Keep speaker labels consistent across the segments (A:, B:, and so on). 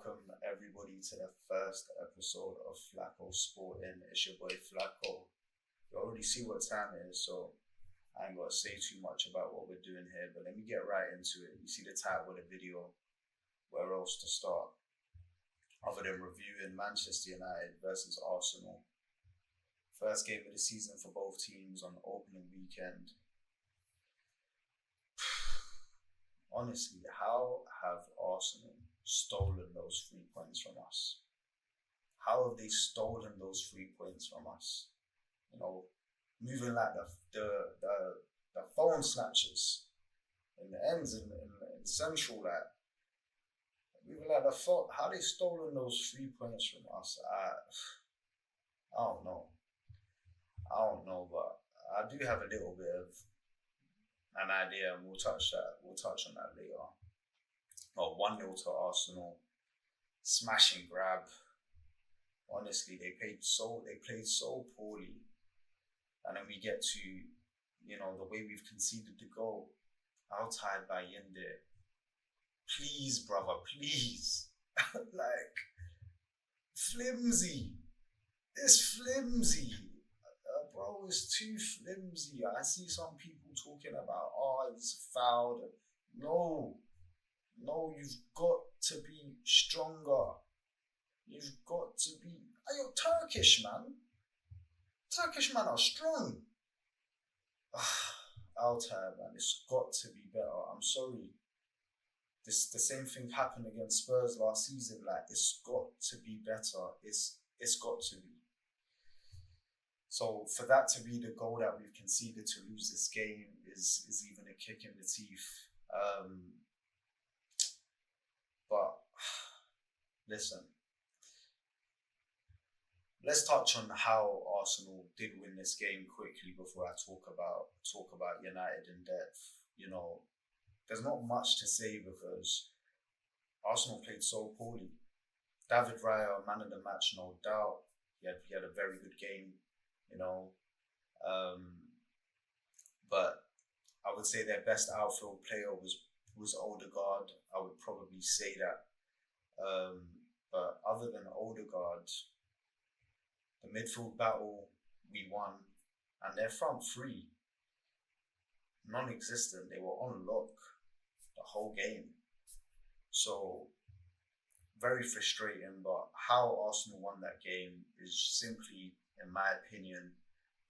A: Welcome everybody to the first episode of Flacko Sporting. It's your boy Flacko. You already see what time it is, so I ain't gonna say too much about what we're doing here, but let me get right into it. You see the title of the video. Where else to start? Other than reviewing Manchester United versus Arsenal. First game of the season for both teams on the opening weekend. Honestly, how have Arsenal stolen those 3 points from us? How have they stolen those 3 points from us? You know, moving like the phone snatchers in the ends in central, like moving like the phone. How they stolen those 3 points from us? I don't know. But I do have a little bit of an idea, and we'll touch on that later. 1-0 to Arsenal, smash and grab. Honestly, they played so poorly, and then we get to, the way we've conceded the goal. Altay Bayinder, please, brother, please, like flimsy. It's flimsy. Bro, it's too flimsy. I see some people talking about, it's fouled. No, you've got to be stronger. You've got to be. You're Turkish, man. Turkish men are strong. Altay, man, it's got to be better. I'm sorry. The same thing happened against Spurs last season. Like, it's got to be better. It's got to be. So for that to be the goal that we've conceded to lose this game is even a kick in the teeth. But listen, let's touch on how Arsenal did win this game quickly before I talk about United in depth. There's not much to say because Arsenal played so poorly. David Raya, man of the match, no doubt. He had a very good game. But I would say their best outfield player was Odegaard. I would probably say that. But other than Odegaard, the midfield battle we won, and their front three, non-existent. They were on lock the whole game. So very frustrating. But how Arsenal won that game is simply, in my opinion,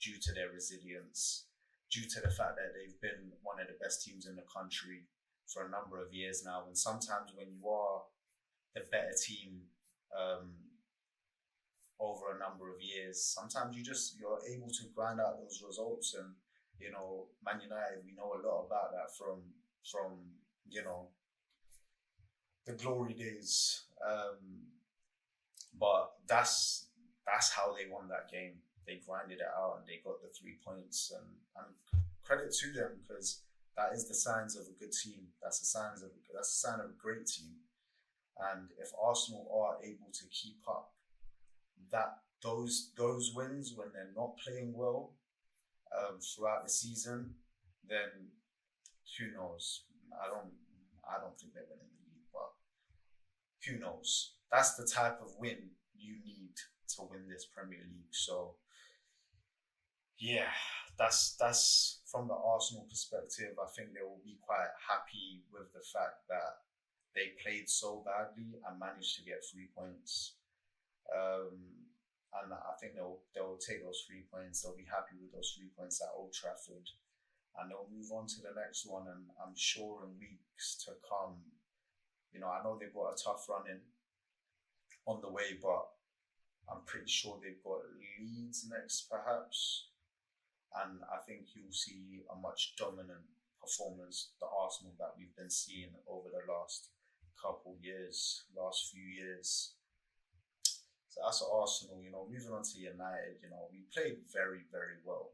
A: due to their resilience, due to the fact that they've been one of the best teams in the country for a number of years now. And sometimes when you are the better team over a number of years, sometimes you're able to grind out those results. And Man United, we know a lot about that from the glory days. But that's how they won that game. They grinded it out and they got the 3 points. And credit to them, because that is the signs of a good team. That's a sign of a great team. And if Arsenal are able to keep up those wins when they're not playing well throughout the season, then who knows? I don't think they're winning the league, but who knows? That's the type of win you need to win this Premier League. So yeah, that's from the Arsenal perspective. I think they will be quite happy with the fact that they played so badly and managed to get 3 points. And I think they'll take those 3 points. They'll be happy with those 3 points at Old Trafford, and they'll move on to the next one. And I'm sure in weeks to come, I know they've got a tough run in on the way, but I'm pretty sure they've got Leeds next, perhaps. And I think you'll see a much dominant performance, the Arsenal that we've been seeing over the last few years. So that's Arsenal. Moving on to United, we played very, very well.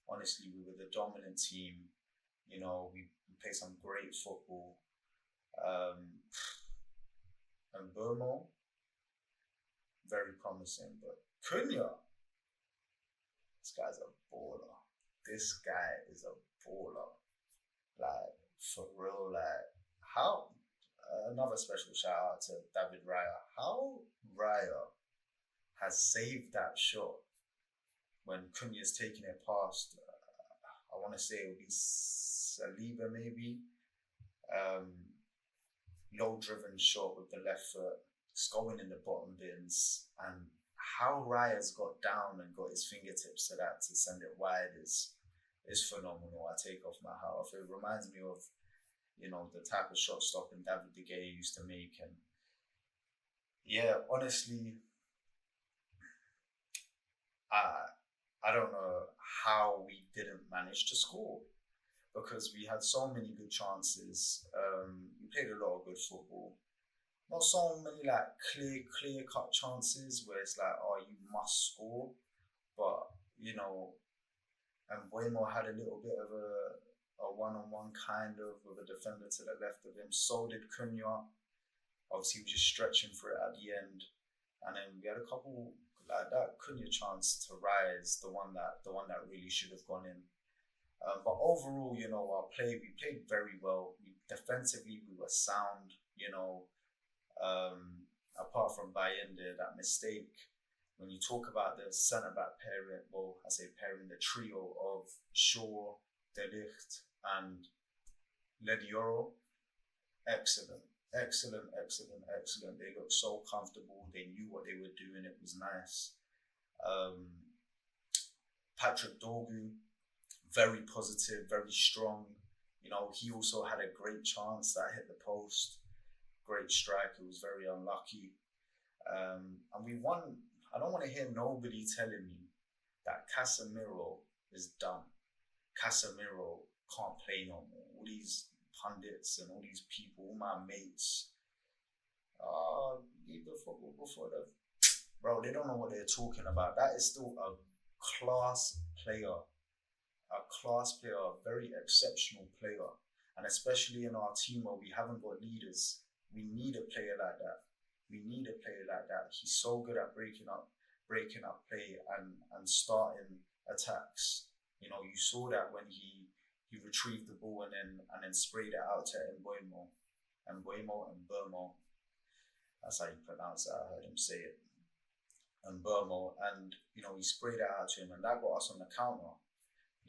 A: Honestly, we were the dominant team. We played some great football. And Mbeumo, very promising. But Cunha, this guy's a baller. This guy is a baller. Like, for real, like, how? another special shout out to David Raya. How Raya has saved that shot when Cunha's taking it past, I want to say it would be Saliba maybe. Low driven shot with the left foot. It's going in the bottom bins. And how Raya's got down and got his fingertips to that to send it wide is phenomenal. I take off my hat off. It reminds me of, the type of shot stopping David De Gea used to make. And yeah, honestly, I don't know how we didn't manage to score, because we had so many good chances. We played a lot of good football. Not so many like clear cut chances where it's like, oh, you must score. But and Mbeumo had a little bit of a one-on-one kind of with a defender to the left of him. So did Cunha. Obviously, he was just stretching for it at the end. And then we had a couple like that Cunha chance to rise, the one that really should have gone in. But overall, we played very well. Defensively, we were sound. Apart from Bayinder, that mistake. When you talk about the centre-back pairing, the trio of Shaw, De Ligt, and Ledioro, excellent. They looked so comfortable. They knew what they were doing. It was nice. Patrick Dorgu, very positive, very strong. He also had a great chance that hit the post. Great strike. It was very unlucky. And we won. I don't want to hear nobody telling me that Casemiro is done. Casemiro can't play no more. All these pundits and all these people, all my mates, leave the football before bro, they don't know what they're talking about. That is still a class player, a very exceptional player. And especially in our team where we haven't got leaders, we need a player like that. He's so good at breaking up play and starting attacks. You saw that when he retrieved the ball and then sprayed it out to Mbeumo. That's how you pronounce it. I heard him say it. Mbeumo, and he sprayed it out to him, and that got us on the counter.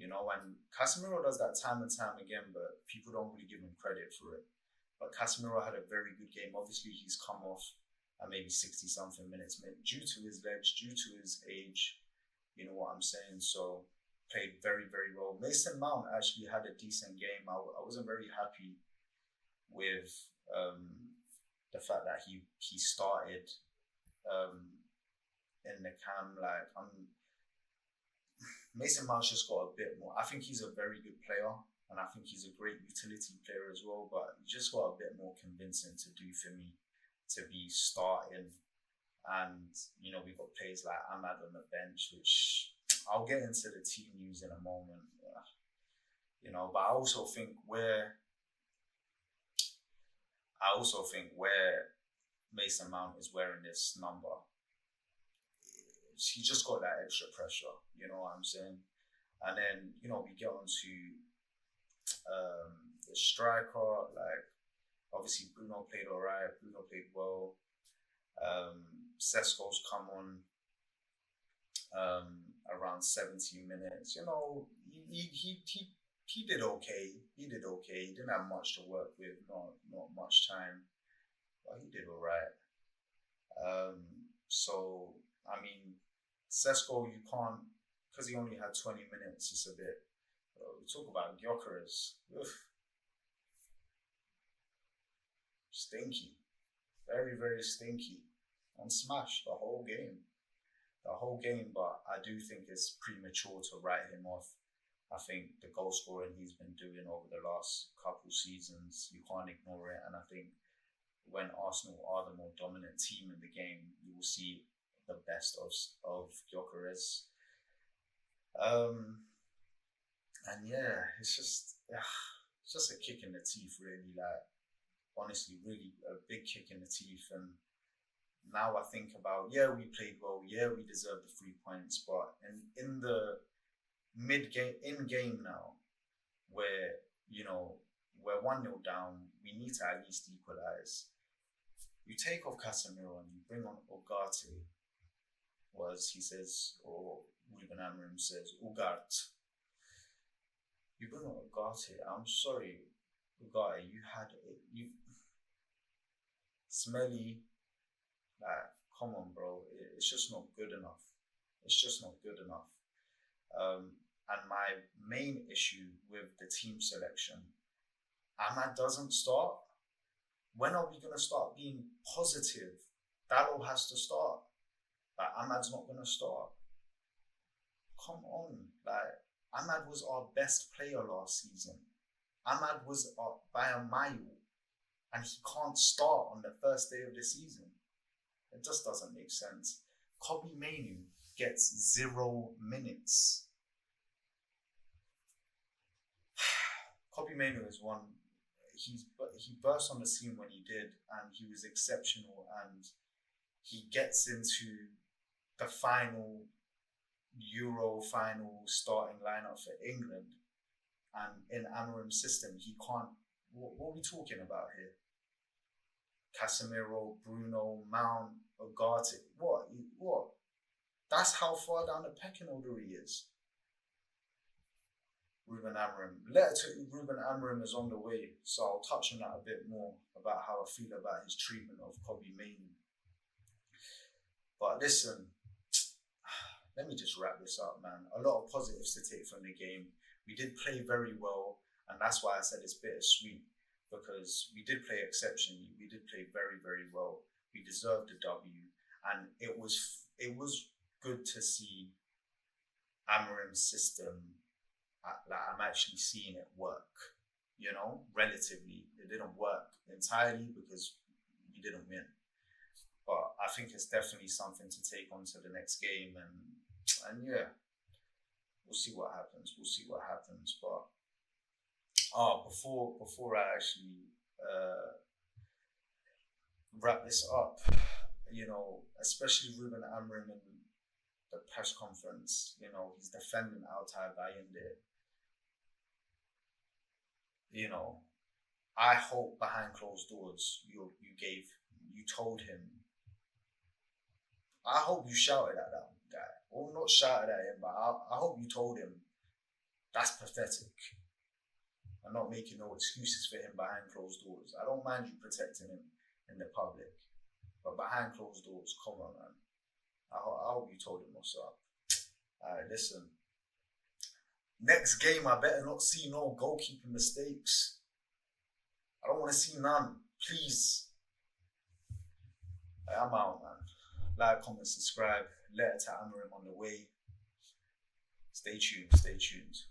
A: And Casemiro does that time and time again, but people don't really give him credit for it. But Casemiro had a very good game. Obviously, he's come off at maybe 60-something minutes, due to his legs, due to his age. You know what I'm saying? So, played very, very well. Mason Mount actually had a decent game. I wasn't very happy with the fact that he started in the cam. Mason Mount's just got a bit more. I think he's a very good player, and I think he's a great utility player as well, but he just got a bit more convincing to do for me to be starting. And we've got players like Ahmad on the bench, which I'll get into the team news in a moment. But I also think where Mason Mount is wearing this number, he just got that extra pressure, you know what I'm saying? And then, we get on to the striker. Obviously Bruno played alright, Bruno played well. Sesko's come on around 17 minutes. He did okay. He didn't have much to work with, not much time, but he did alright. So I mean, Sesko, you can't, because he only had 20 minutes. It's a bit. We talk about Gyokeres. Stinky, very, very stinky, and smashed the whole game. But I do think it's premature to write him off. I think the goal scoring he's been doing over the last couple seasons, you can't ignore it. And I think when Arsenal are the more dominant team in the game, you will see the best of Gyokeres. And yeah, it's just a kick in the teeth, really. Honestly, really a big kick in the teeth. And now I think about, we played well, we deserved the 3 points, but in the mid-game, in-game now, where, we're 1-0 down. We need to at least equalise. You take off Casemiro and you bring on Ugarte, he says, or Ruben Amorim says, Ugarte. You bring on Ugarte. I'm sorry, Ugarte, smelly. Like, come on, bro. It's just not good enough. It's just not good enough. And my main issue with the team selection, Ahmad doesn't start. When are we going to start being positive? Dallo has to start. Like, Ahmad's not going to start. Come on. Like, Ahmad was our best player last season. Ahmad was by a mile. And he can't start on the first day of the season. It just doesn't make sense. Kobbie Mainoo gets 0 minutes. Kobbie Mainoo is one. He burst on the scene when he did, and he was exceptional. And he gets into the final Euro final starting lineup for England, and in Amorim's system, he can't. What are we talking about here? Casemiro, Bruno, Mount, Ugarte. What? That's how far down the pecking order he is. Ruben Amorim. Letter to Ruben Amorim is on the way, so I'll touch on that a bit more about how I feel about his treatment of Kobbie Mainoo. But listen, let me just wrap this up, man. A lot of positives to take from the game. We did play very well, and that's why I said it's bittersweet, because we did play exceptionally. We did play very, very well. We deserved the W, and it was good to see Amorim's system. I'm actually seeing it work, relatively. It didn't work entirely because we didn't win. But I think it's definitely something to take on to the next game. And yeah, we'll see what happens. But before I actually wrap this up, especially Ruben Amorim in the press conference, he's defending Altay Bayinder. I hope behind closed doors you told him. I hope you shouted at that guy. Or not shouted at him, but I hope you told him that's pathetic. I'm not making no excuses for him behind closed doors. I don't mind you protecting him in the public. But behind closed doors, come on, man. I hope you told him what's up. Alright, listen. Next game, I better not see no goalkeeping mistakes. I don't want to see none. Please. I'm out, man. Like, comment, subscribe. Letter to Amorim on the way. Stay tuned.